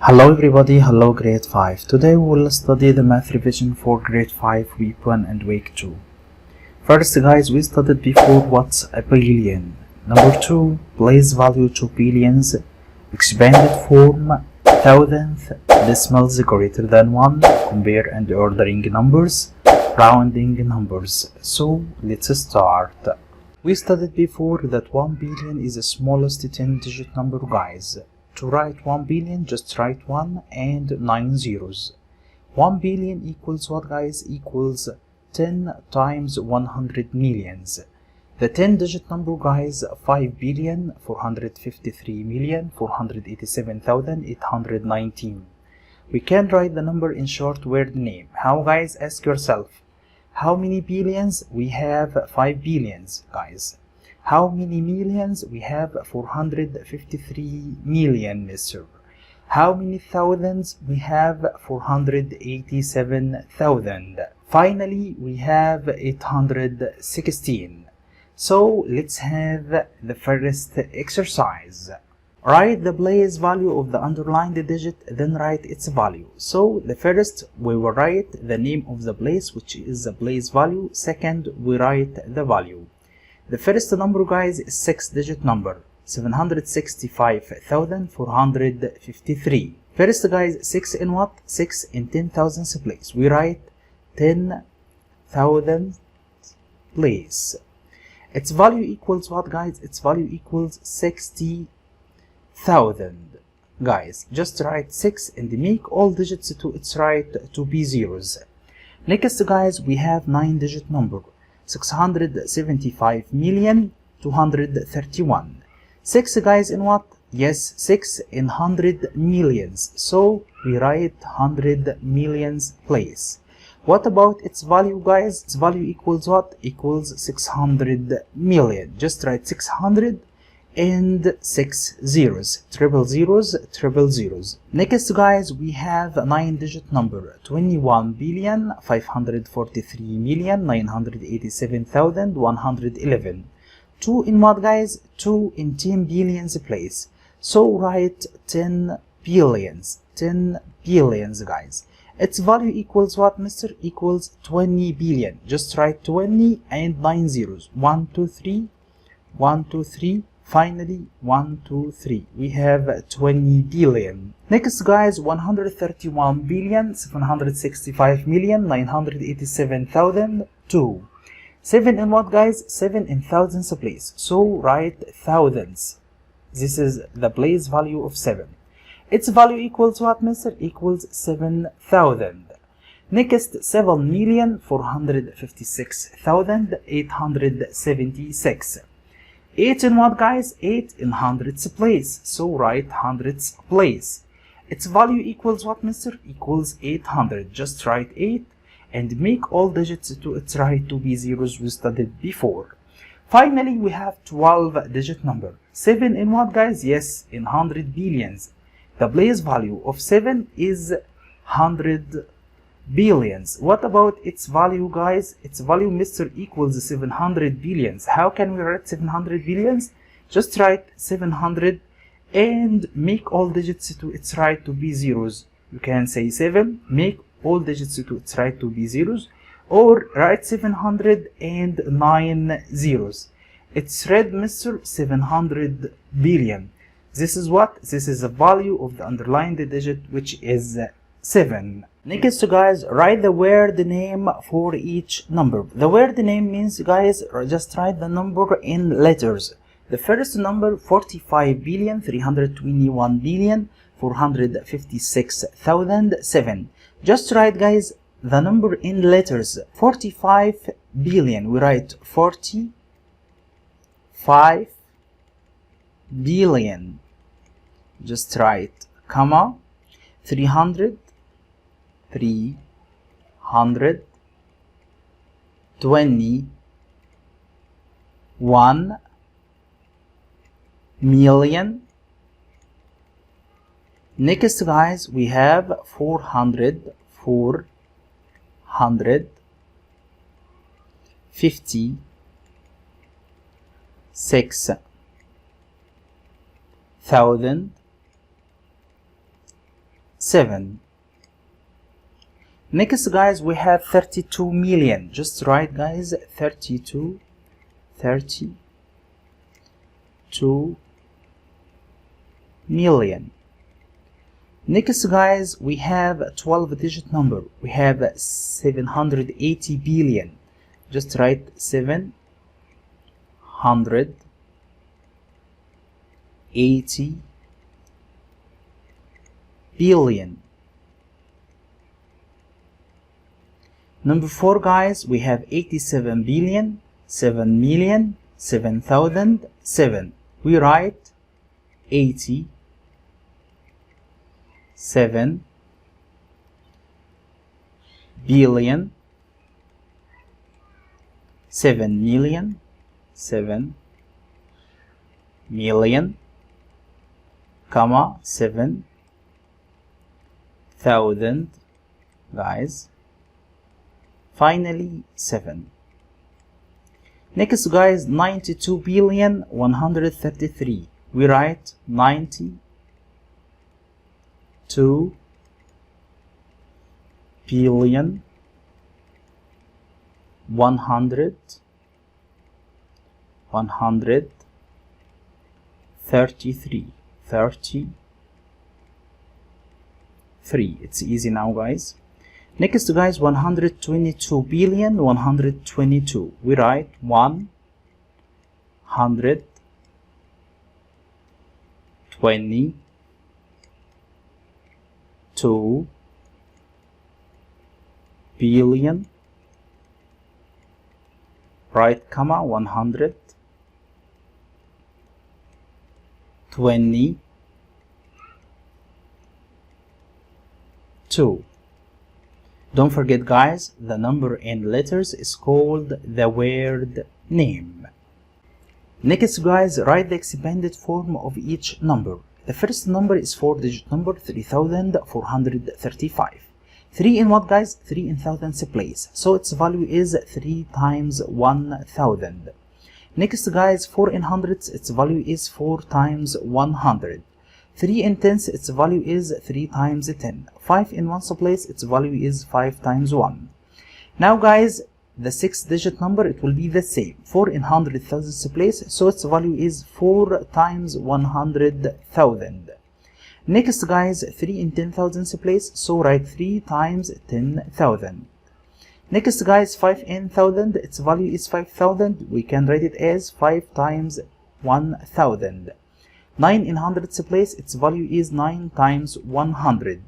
Hello everybody, hello grade 5. Today we will study the math revision for grade 5 week 1 and week 2. First guys, we studied before what's a billion. Number 2, place value to billions. Expanded form, thousandth, decimals greater than 1, compare and ordering numbers, rounding numbers. So let's start. We studied before that 1 billion is the smallest 10-digit number guys. To write 1 billion, just write 1 and 9 zeros. 1 billion equals what guys? Equals 10 times 100 millions. The 10-digit number guys, 5,453,487,819. We can write the number in short word name. How guys? Ask yourself. How many billions? We have 5 billions guys. How many millions? We have 453 million, mister. How many thousands? We have 487,000. Finally, we have 816. So let's have the first exercise. Write the place value of the underlined digit, then write its value. So the first, we will write the name of the place, which is the place value. Second, we write the value. The first number guys is 6-digit number, 765,453. First guys, 6 in what? 6 in 10,000's place. We write 10,000 place. Its value equals what guys? Its value equals 60,000. Guys, just write 6 and make all digits to its right to be zeros. Next guys, we have 9-digit number. 675,231. 6 guys in what? Yes, 6 in 100 millions. So we write 100 millions place. What about its value guys? Its value equals what? Equals 600 million. Just write 600 and 6 zeros, triple zeros, triple zeros. Next guys, we have a 9-digit number, 21,543,987,111. 2 in what guys? 2 in 10 billions place. So write 10 billions, 10 billions guys. Its value equals what, mister? Equals 20 billion. Just write 20 and 9 zeros. 1, 2, 3, 1, 2, 3. Finally, 1, 2, 3. We have 20 billion. Next guys, 131,765,987,002. 7 in what guys? 7 in thousands place. So write thousands. This is the place value of 7. Its value equals what, mister? Equals 7,000. Next, 7,456,876. 8 in what guys? 8 in hundreds place. So write hundreds place. Its value equals what, mister? Equals 800. Just write 8 and make all digits to its right to be zeros we studied before. Finally, we have 12-digit number. 7 in what guys? Yes, in 100 billions. The place value of 7 is 100 billions. What about its value guys? Its value, mister, equals 700 billions. How can we write 700 billions? Just write 700 and make all digits to its right to be zeros. You can say 7, make all digits to its right to be zeros, or write 700 and 9 zeros. It's read, mister, 700 billion. This is what? This is the value of the underlined digit, which is 7. Next guys, write the word name for each number. The word name means guys, just write the number in letters. The first number, 45,321,456,007. Just write guys the number in letters. 45 billion, we write 45 billion. Just write comma 321 million. Next guys, we have 456,000 7. Next guys, we have 32 million. Just write guys 32 million. Next guys, we have a 12-digit number. We have 780 billion. Just write 780 billion. Number 4 guys, we have 87 billion, 7 million, 7,000, 7. We write 87 billion, 7 million, 7 million, comma 7,000 guys. Finally 7. Next guys, 92 billion 133. We write 92 billion 133. It's easy now guys. Next guys, 122 billion 122. We write 122 billion, right, comma 122. Don't forget guys, the number in letters is called the word name. Next guys, write the expanded form of each number. The first number is 4-digit number 3,435. 3 in what guys? 3 in thousandths place. So its value is 3 times 1,000. Next guys, 4 in hundredths, its value is 4 times 100. 3 in tenths, its value is 3 times 10. 5 in ones place, its value is 5 times 1. Now guys, the 6-digit number, it will be the same. 4 in 100,000ths place, so its value is 4 times 100,000. Next guys, 3 in 10,000ths place, so write 3 times 10,000. Next guys, 5 in 1,000, its value is 5,000. We can write it as 5 times 1,000. 9 in hundredths place, its value is 9 times 100.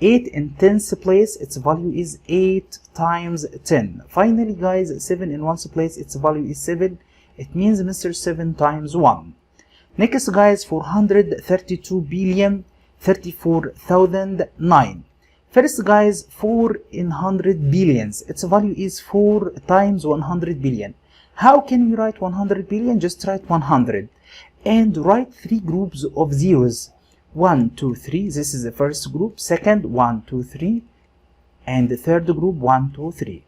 8 in tenths place, its value is 8 times 10. Finally guys, 7 in ones place, its value is 7. It means Mr. 7 times 1. Next guys, 432 billion 34,009. First guys, 4 in 100 billions, its value is 4 times 100 billion. How can we write 100 billion? Just write 100 and write 3 groups of zeros. 1, 2, 3. This is the first group. Second, 1, 2, 3. And the third group, 1, 2, 3.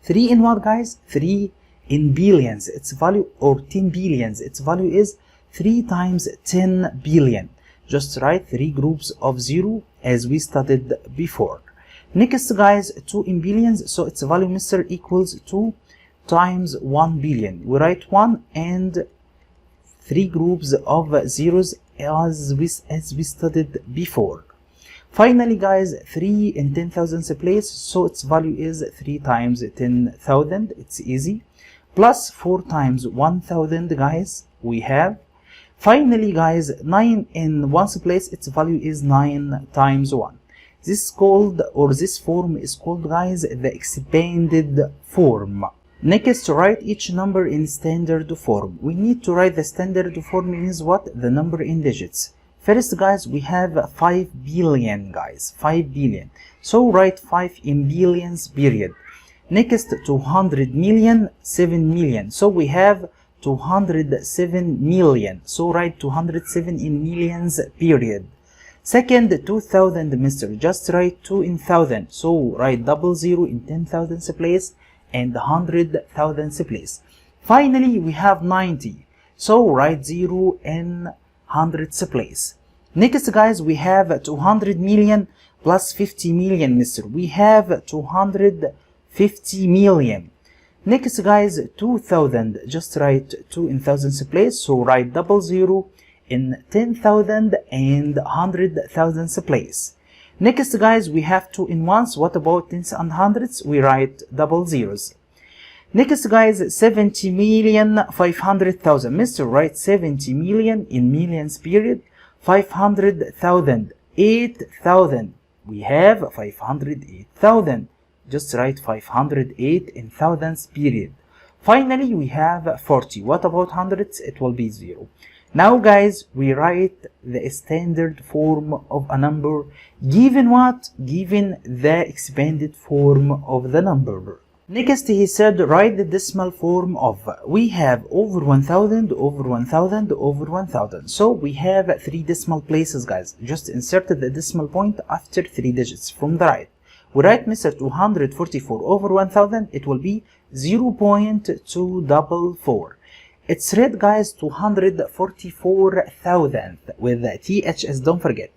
3 in what guys? 3 in billions. Its value, or 10 billions. Its value is 3 times 10 billion. Just write 3 groups of 0 as we studied before. Next guys, 2 in billions. So its value, Mr. equals 2 times 1 billion. We write 1 and 3 groups of zeros as we studied before. Finally guys, 3 in 10,000ths place, so its value is 3 times 10,000. It's easy. Plus 4 times 1,000 guys we have. Finally guys, 9 in ones place, its value is 9 times 1. This is called, or this form is called guys, the expanded form. Next, write each number in standard form. We need to write the standard form means what? The number in digits. First guys, we have 5 billion guys, 5 billion. So write 5 in billions period. Next, 200 million, 7 million. So we have 207 million. So write 207 in millions period. Second, 2,000 Mr. Just write 2 in thousand. So write 00 in 10,000ths place and 100,000ths place. Finally, we have 90. So write 0 in hundredths place. Next guys, we have 200 million plus 50 million, mister. We have 250 million. Next guys, 2000, just write 2 in thousands place, so write 00 in 10,000 and 100,000 place. Next guys, we have 2 in ones. What about tens and hundreds? We write double zeros. Next guys, 70 million 500,000, mister, write 70 million in millions period, 500,000, 8,000. We have 508,000. Just write 508 in thousands period. Finally, we have 40. What about hundreds? It will be 0. Now guys, we write the standard form of a number given what? Given the expanded form of the number. Next, he said write the decimal form of, we have over 1000, over 1000, over 1000. So we have 3 decimal places guys. Just insert the decimal point after 3 digits from the right. We write Mr. 244 over 1000, it will be 0.244. It's read guys 244,000 with THS, don't forget.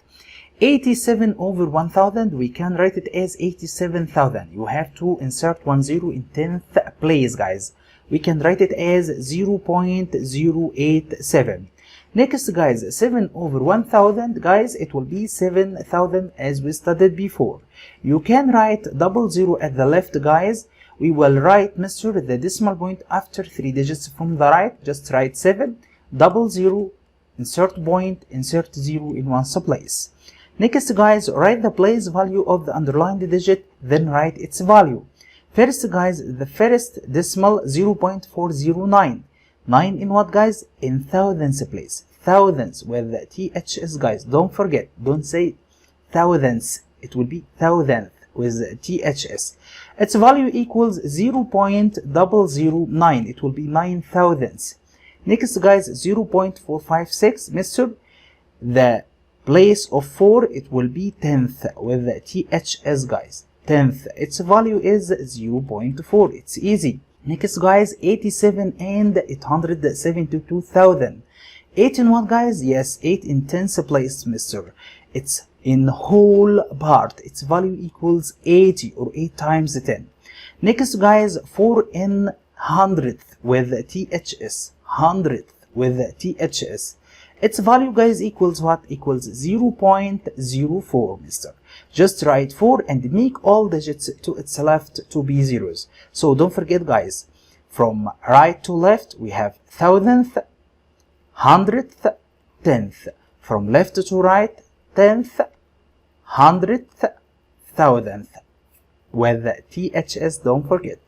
87 over 1000, we can write it as 87,000. You have to insert 10 in 10th place guys. We can write it as 0.087. Next guys, 7 over 1000 guys, it will be 7,000 as we studied before. You can write 00 at the left guys. We will write Mr. the decimal point after 3 digits from the right. Just write 7, 00, insert point, insert 0 in one's place. Next guys, write the place value of the underlined digit, then write its value. First guys, the first decimal 0.409. 9 in what guys? In thousands place. Thousands with the THS guys. Don't forget, don't say thousands. It will be thousandth with THS. Its value equals 0.009. It will be 9 thousandths. Next guys, 0.456. Mister, the place of 4, it will be tenth with the THS guys. Tenth. Its value is 0.4. It's easy. Next guys, 87 and 872,000. 8 in what guys? Yes, 8 in tens place, mister. It's in whole part. Its value equals 80 or 8 times 10. Next guys, 4 in hundredth with THS. Hundredth with THS. Its value guys equals what? Equals 0.04, mister. Just write 4 and make all digits to its left to be zeros. So don't forget guys, from right to left we have thousandth, hundredth, tenth. From left to right, tenth, hundredth, thousandth. With THS, don't forget.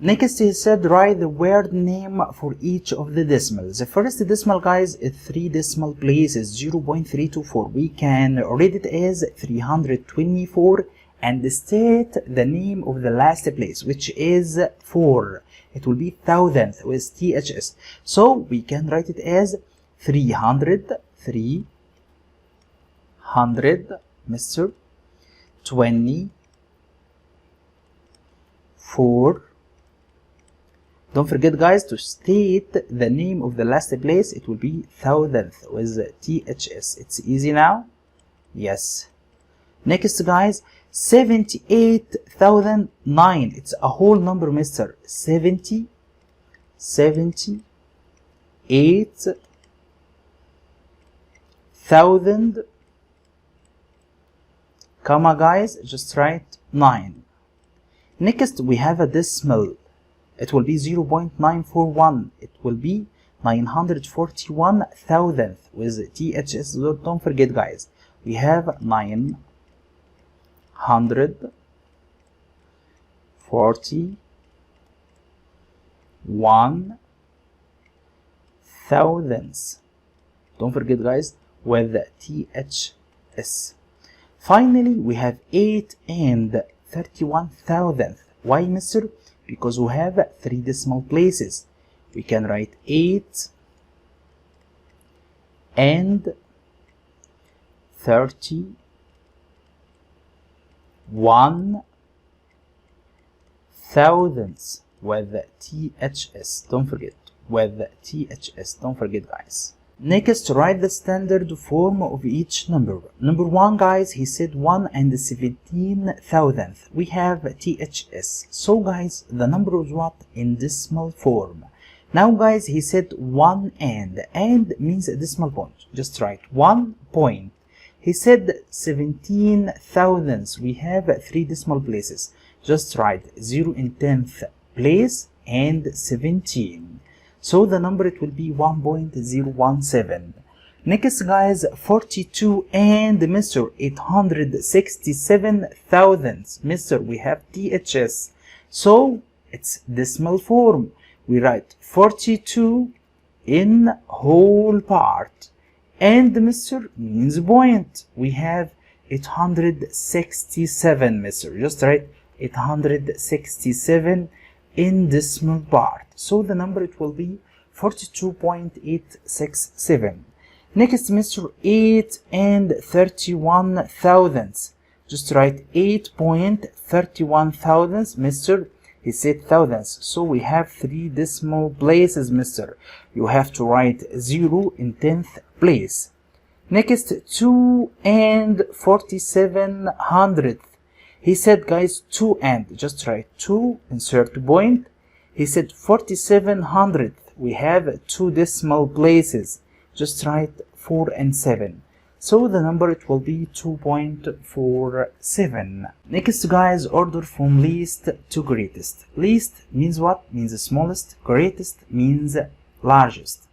Next, he said write the word name for each of the decimals. The first decimal guys is 3 decimal places, 0.324. We can read it as 324 and state the name of the last place, which is 4. It will be thousandth with THS. So we can write it as 300, mister, 24. Don't forget guys to state the name of the last place. It will be thousandth with THS. It's easy now. Yes. Next guys, 78,009. It's a whole number, mister. 78,000, comma guys, just write 9. Next we have a decimal. It will be 0.941. It will be 941 thousandth with THS. Don't forget guys, we have 941 thousandths. Don't forget guys with THS. Finally, we have 8 and 31 thousandth. Why, mister? Because we have 3 decimal places. We can write 8 and 31 thousandths with THS. Don't forget, with THS. Don't forget guys. Next, write the standard form of each number. Number 1, guys, he said 1 and 17 thousandth. We have THS. So, guys, the number is what? In decimal form. Now, guys, he said 1 and means a decimal point. Just write 1 point. He said 17 thousandths. We have 3 decimal places. Just write 0 in 10th place and 17. So the number it will be 1.017. Next, guys, 42 and Mr. 867 thousandths. Mr. We have THS. So it's decimal form. We write 42 in whole part. And Mr. means point. We have 867, Mr. Just write 867 in decimal part. So the number it will be 42.867. Next, Mr. 8 and 31 thousandths. Just write 8.31 thousandths, Mr. He said thousandths. So we have 3 decimal places, Mr. You have to write 0 in 10th place. Next, 2 and 47 hundredths. He said, guys, 2 and, just write 2, insert point. He said 47 hundredths. We have 2 decimal places. Just write 4 and 7. So the number it will be 2.47. Next, guys, order from least to greatest. Least means what? Means the smallest. Greatest means largest.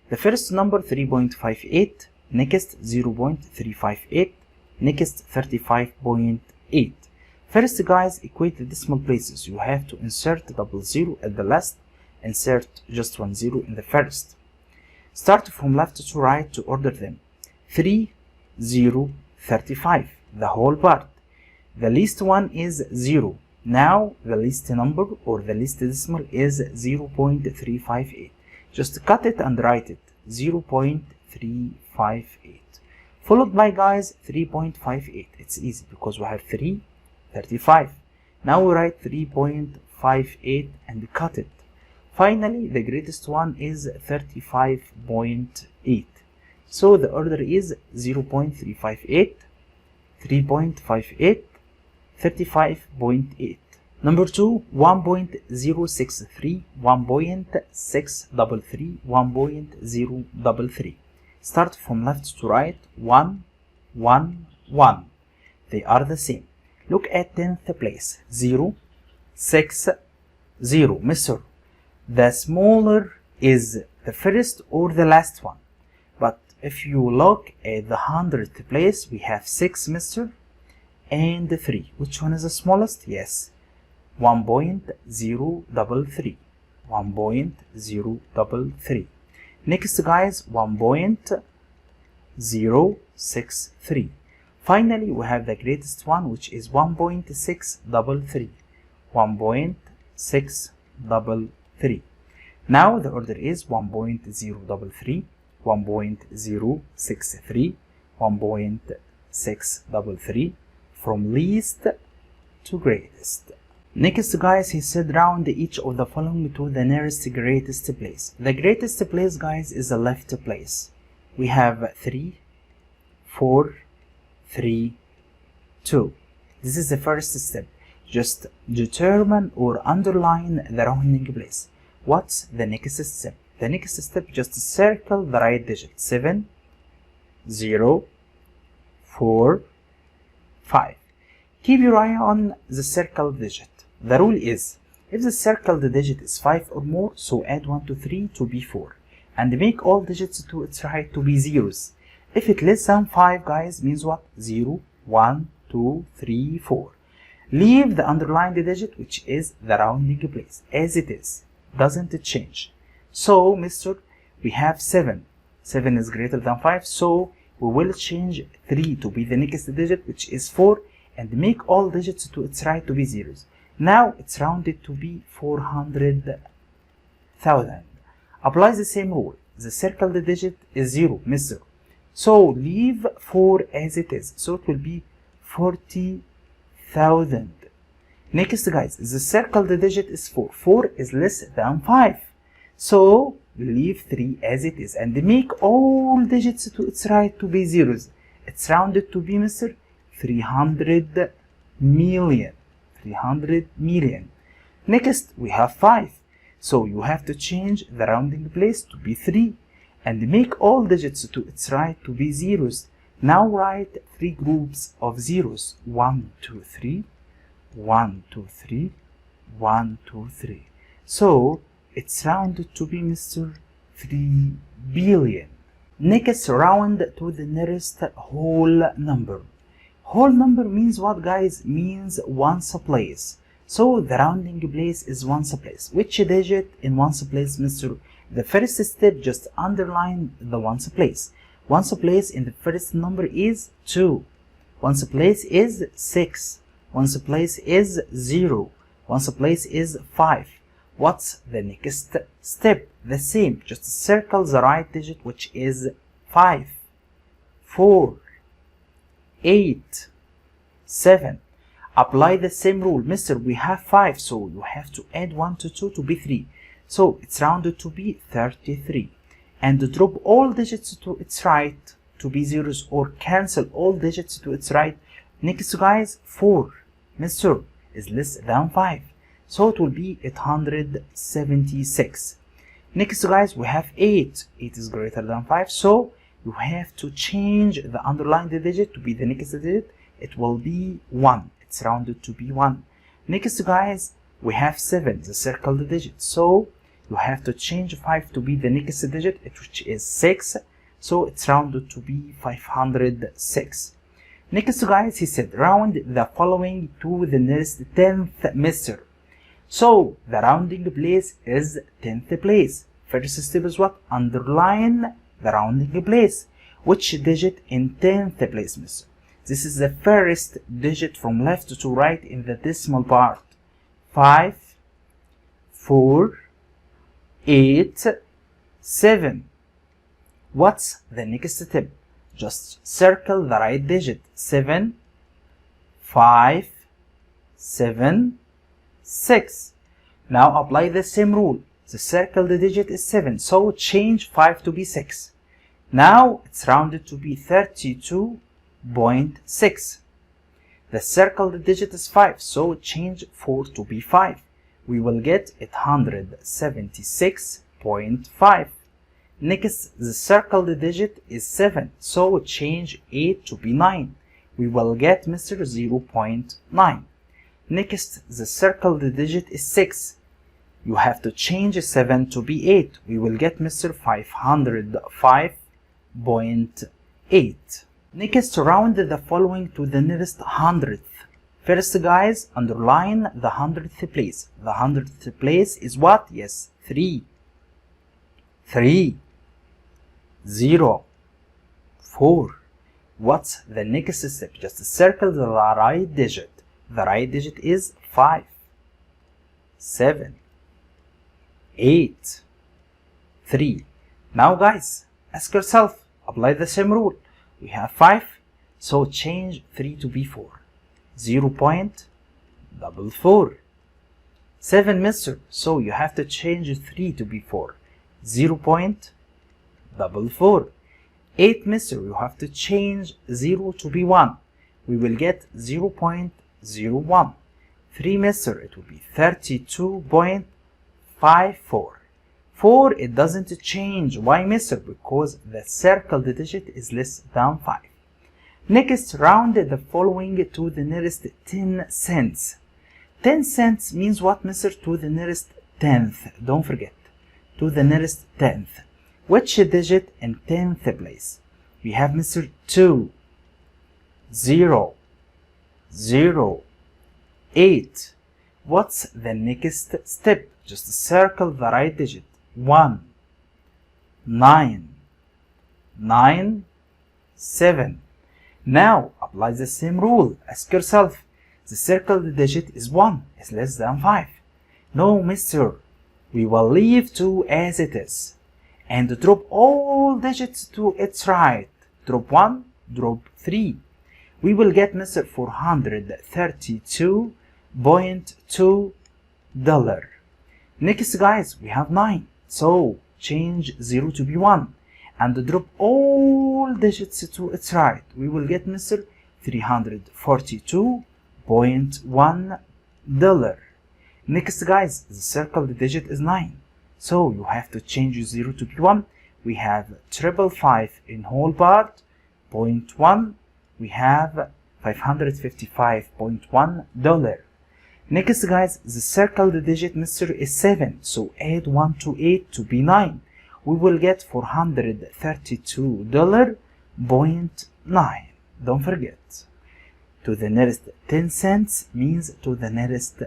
The first number 3.58. Next 0.358. Next 35.8. First, guys, equate the decimal places. You have to insert double zero at the last. Insert just 1 0 in the first. Start from left to right to order them. 3, 0, 35, the whole part. The least one is 0. Now the least number or the least decimal is 0.358. Just cut it and write it. 0.358. Followed by, guys, 3.58. It's easy because we have 3, 35. Now we write 3.58 and cut it. Finally, the greatest one is 35.8. So the order is 0.358, 3.58, 35.8. Number 2, 1.063, 1.633, 1.033. Start from left to right. 1, 1, 1. They are the same. Look at 10th place. 0, 6, 0. Mr. The smaller is the first or the last one. But if you look at the 100th place, we have 6, Mr. and 3. Which one is the smallest? Yes. 1.033. 1.033. Next, guys, 1.063. Finally, we have the greatest one, which is 1.633. 1.633. Now the order is 1.033, 1.063, 1.633 from least to greatest. Next, guys, he said round each of the following to the nearest greatest place. The greatest place, guys, is the left place. We have 3, 4, 3, 2. This is the first step. Just determine or underline the rounding place. What's the next step? The next step, just circle the right digit. 7, 0, 4, 5. Keep your eye on the circled digit. The rule is, if the circled digit is 5 or more, so add 1 to 3 to be 4. And make all digits to its right to be zeros. If it less than 5, guys, means what? 0, 1, 2, 3, 4. Leave the underlined digit, which is the rounding place, as it is. Doesn't it change? So, Mr. We have 7. 7 is greater than 5, so we will change 3 to be the next digit, which is 4, and make all digits to its right to be zeros. Now it's rounded to be 400,000. Apply the same rule. The circled digit is 0, Mr. So leave 4 as it is. So it will be 40,000. Next, guys, the circled digit is 4. 4 is less than 5. So leave 3 as it is and make all digits to its right to be zeros. It's rounded to be, Mr. 300 million. 300 million. Next, we have 5. So you have to change the rounding place to be 3 and make all digits to its right to be zeros. Now write 3 groups of zeros. 1, 2, 3. 1, 2, 3. 1, 2, 3. So it's rounded to be, Mr. 3 billion. Next, round to the nearest whole number. Whole number means what, guys? Means ones place. So the rounding place is ones place. Which digit in ones place, Mr.? The first step, just underline the ones place. Ones place in the first number is 2. Ones place is 6. Ones place is 0. Ones place is 5. What's the next step? The same, just circle the right digit, which is 5, 4, 8, 7. Apply the same rule. Mister, we have 5, so you have to add 1 to 2 to be 3. So it's rounded to be 33. And drop all digits to its right to be zeros, or cancel all digits to its right. Next, guys, 4, Mister, is less than 5. So it will be 876. Next, guys, we have 8. 8 is greater than 5. So you have to change the underlined digit to be the next digit. It will be 1. It's rounded to be 1. Next, guys, we have 7, the circled digit. So you have to change 5 to be the next digit, which is 6. So it's rounded to be 506. Next, guys, he said round the following to the nearest 10th, Mister. So the rounding place is 10th place. First step is what? Underline the rounding place. Which digit in 10th place, Mister? This is the first digit from left to right in the decimal part. 5, 4, 8, 7. What's the next step? Just circle the right digit. 7, 5, 7, 6. Now apply the same rule. The circled digit is 7, so change 5 to be 6. Now it's rounded to be 32.6. The circled digit is 5, so change 4 to be 5. We will get 876.5. Next, the circled digit is 7, so change 8 to be 9. We will get, Mr. 0.9. Next, the circled digit is 6. You have to change 7 to be 8. We will get, Mr. 505.8. Next, round the following to the nearest hundredth. First, guys, underline the hundredth place. The hundredth place is what? Yes, 3. 3, 0, 4. What's the next step? Just circle the right digit. The right digit is 5, 7, 8, 3. Now, guys, ask yourself, apply the same rule. We have 5, so change 3 to be 4. 0.44. 7, Mister, so you have to change 3 to be 4. 0.44. 8, Mister, you have to change 0 to be 1. We will get 0.01. 3, Mister, it will be 32.54. 4, it doesn't change. Why, Mister? Because the circled digit is less than 5. Next, round the following to the nearest 10 cents. 10 cents means what, Mister? To the nearest 10th. Don't forget. To the nearest 10th. Which digit in 10th place? We have, Mister, 2, 0, 0, 8. What's the next step? Just circle the right digit. 1, 9, 9, 7. Now apply the same rule. Ask yourself, the circled digit is 1, is less than 5. No, Mister, we will leave 2 as it is and drop all digits to its right. Drop 1, drop 3. We will get, Mister, $432.2. Next, guys, we have 9. So change 0 to be 1 and drop all digits to its right. We will get, Mr. $342.1. Next, guys, the circled digit is 9. So you have to change 0 to be 1. We have 555 in whole part, 0.1. We have $555.1. Next, guys, the circled digit, Mr. is 7. So add 1 to 8 to be 9. We will get $432.9. Don't forget. To the nearest 10 cents means to the nearest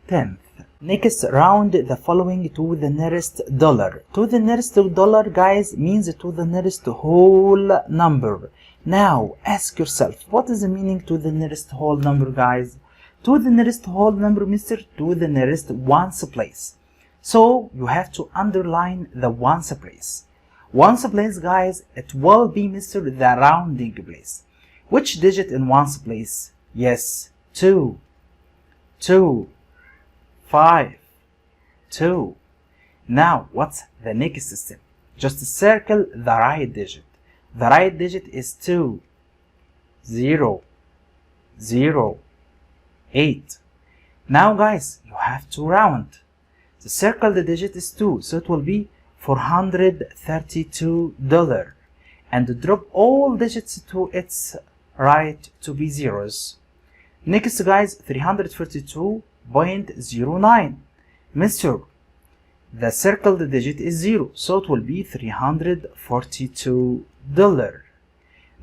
10th. Next, round the following to the nearest dollar. To the nearest dollar, guys, means to the nearest whole number. Now, ask yourself, what is the meaning to the nearest whole number, guys? To the nearest whole number, Mr. To the nearest ones place. So, you have to underline the ones place. Ones place, guys, it will be, Mr. the rounding place. Which digit in ones place? Yes, 2. 2. 5. 2. Now, what's the next step? Just circle the right digit. The right digit is 2. 0. 0. 8. Now, guys, you have to round. The circled digit is 2, so it will be $432. And drop all digits to its right to be zeros. Next, guys, 342.09. Mr. The circled digit is 0, so it will be $342.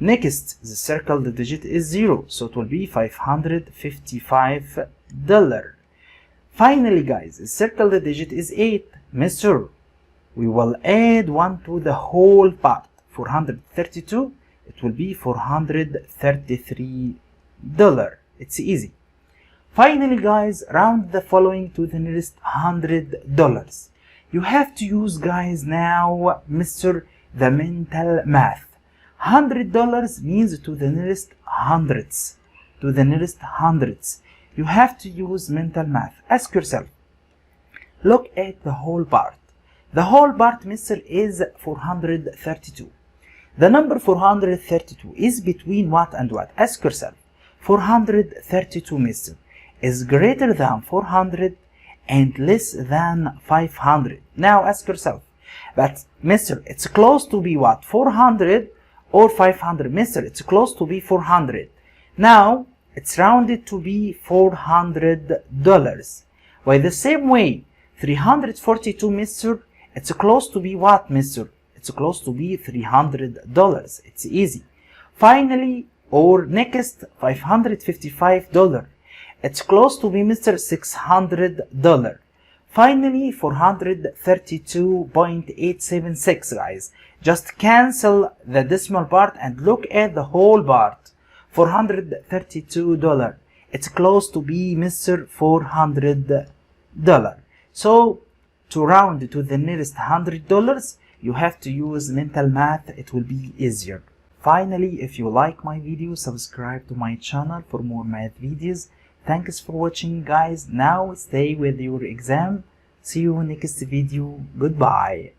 Next, the circled digit is 0, so it will be $555. Finally, guys, the circled digit is 8. Mr. We will add 1 to the whole part. 432, it will be $433. It's easy. Finally, guys, round the following to the nearest $100. You have to use, guys, now, Mr. the mental math. $100 means to the nearest hundreds. To the nearest hundreds. You have to use mental math. Ask yourself. Look at the whole part. The whole part, Mr. is 432. The number 432 is between what and what? Ask yourself. 432, Mr. is greater than 400 and less than 500. Now ask yourself. But, Mr., it's close to be what? 400 or 500? Mr., it's close to be 400. Now, it's rounded to be $400. By the same way, 342, Mr., it's close to be what, Mr.? It's close to be $300. It's easy. Finally, or next, $555. It's close to be, Mr. $600. Finally, 432.876, guys. Just cancel the decimal part and look at the whole part. $432. It's close to be, Mr. $400. So, to round to the nearest $100, you have to use mental math. It will be easier. Finally, if you like my video, subscribe to my channel for more math videos. Thanks for watching, guys. Now stay with your exam. See you next video. Goodbye.